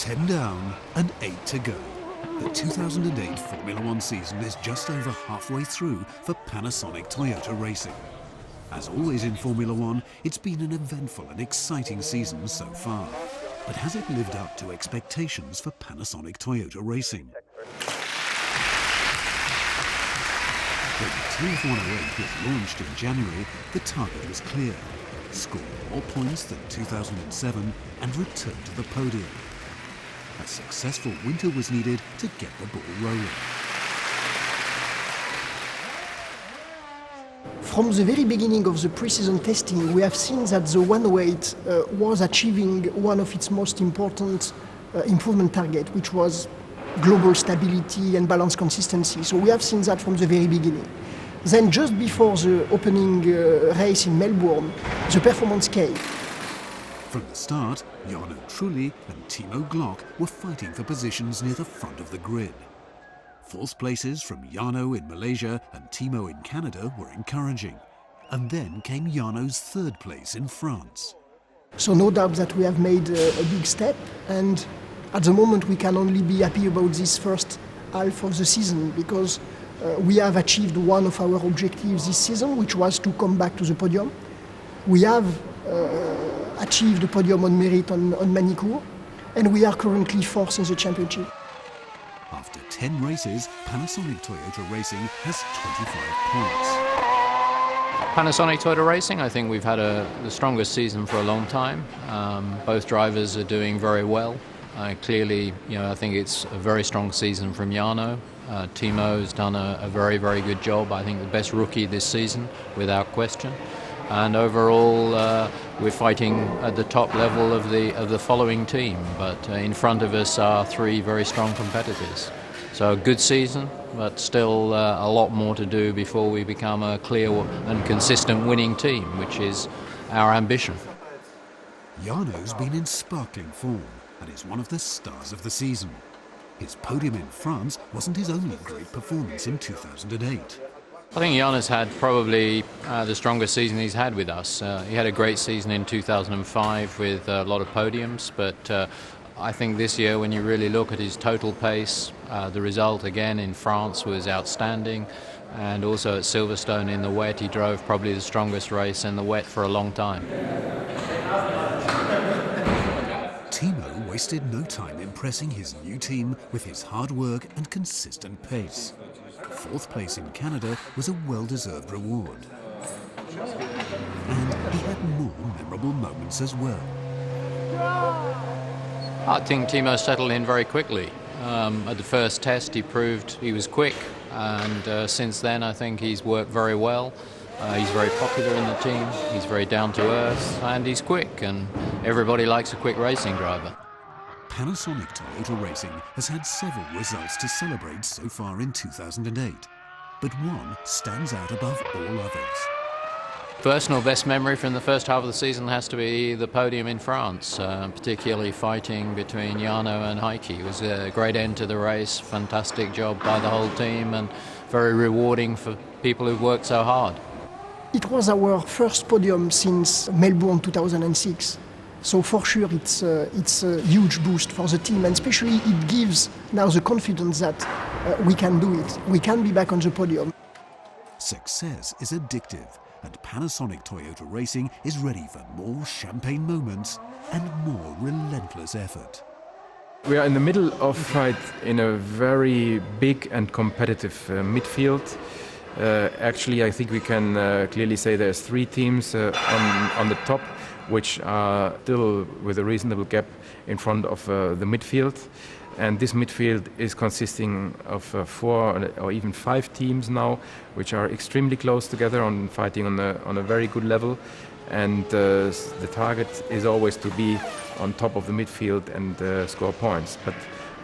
10 down and 8 to go. The 2008 Formula One season is just over halfway through for Panasonic Toyota Racing. As always in Formula One, it's been an eventful and exciting season so far. But has it lived up to expectations for Panasonic Toyota Racing? When the TF108 was launched in January, the target was clear: score more points than 2007 and return to the podium. A successful winter was needed to get the ball rolling. From the very beginning of the pre-season testing, we have seen that the 108 was achieving one of its most important improvement targets, which was global stability and balance consistency. So we have seen that from the very beginning. Then just before the opening race in Melbourne, the performance came. From the start, Jarno Trulli and Timo Glock were fighting for positions near the front of the grid. Fourth places from Jarno in Malaysia and Timo in Canada were encouraging. And then came Jarno's third place in France. So no doubt that we have made a big step, and at the moment we can only be happy about this first half of the season, because we have achieved one of our objectives this season, which was to come back to the podium. We have achieved the podium on merit on Manicourt, and we are currently fourth in the championship. After 10 races, Panasonic Toyota Racing has 25 points. Panasonic Toyota Racing, I think we've had the strongest season for a long time. Both drivers are doing very well. Clearly, I think it's a very strong season from Jarno. Timo's done a very, very good job. I think the best rookie this season, without question. And overall, we're fighting at the top level of the following team. But in front of us are three very strong competitors. So a good season, but still a lot more to do before we become a clear and consistent winning team, which is our ambition. Jarno's been in sparkling form and is one of the stars of the season. His podium in France wasn't his only great performance in 2008. I think Jarno's had probably the strongest season he's had with us. He had a great season in 2005 with a lot of podiums, but I think this year, when you really look at his total pace, the result again in France was outstanding, and also at Silverstone in the wet, he drove probably the strongest race in the wet for a long time. Timo wasted no time impressing his new team with his hard work and consistent pace. Fourth place in Canada was a well-deserved reward. And he had more memorable moments as well. I think Timo settled in very quickly. At the first test he proved he was quick, and since then I think he's worked very well. He's very popular in the team, he's very down to earth, and he's quick, and everybody likes a quick racing driver. Panasonic Toyota Racing has had several results to celebrate so far in 2008, but one stands out above all others. Personal best memory from the first half of the season has to be the podium in France, particularly fighting between Jarno and Heikki. It was a great end to the race, fantastic job by the whole team, and very rewarding for people who've worked so hard. It was our first podium since Melbourne 2006. So for sure it's a huge boost for the team, and especially it gives now the confidence that we can do it. We can be back on the podium. Success is addictive, and Panasonic Toyota Racing is ready for more champagne moments and more relentless effort. We are in the middle of a fight in a very big and competitive midfield. Actually, I think we can clearly say there's three teams on the top, which are still with a reasonable gap in front of the midfield. And this midfield is consisting of 4 or even 5 teams now, which are extremely close together on fighting on a very good level. And the target is always to be on top of the midfield and score points. But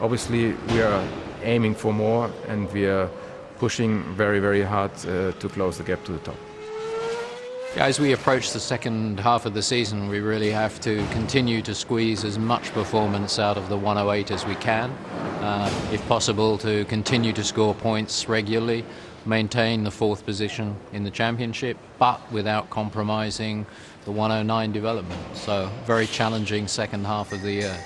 obviously we are aiming for more, and we are pushing very, very hard to close the gap to the top. As we approach the second half of the season, we really have to continue to squeeze as much performance out of the 108 as we can. If possible, to continue to score points regularly, maintain the 4th position in the championship, but without compromising the 109 development. So, very challenging second half of the year.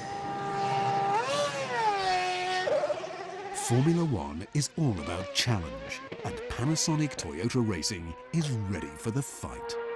Formula One is all about challenge, and Panasonic Toyota Racing is ready for the fight.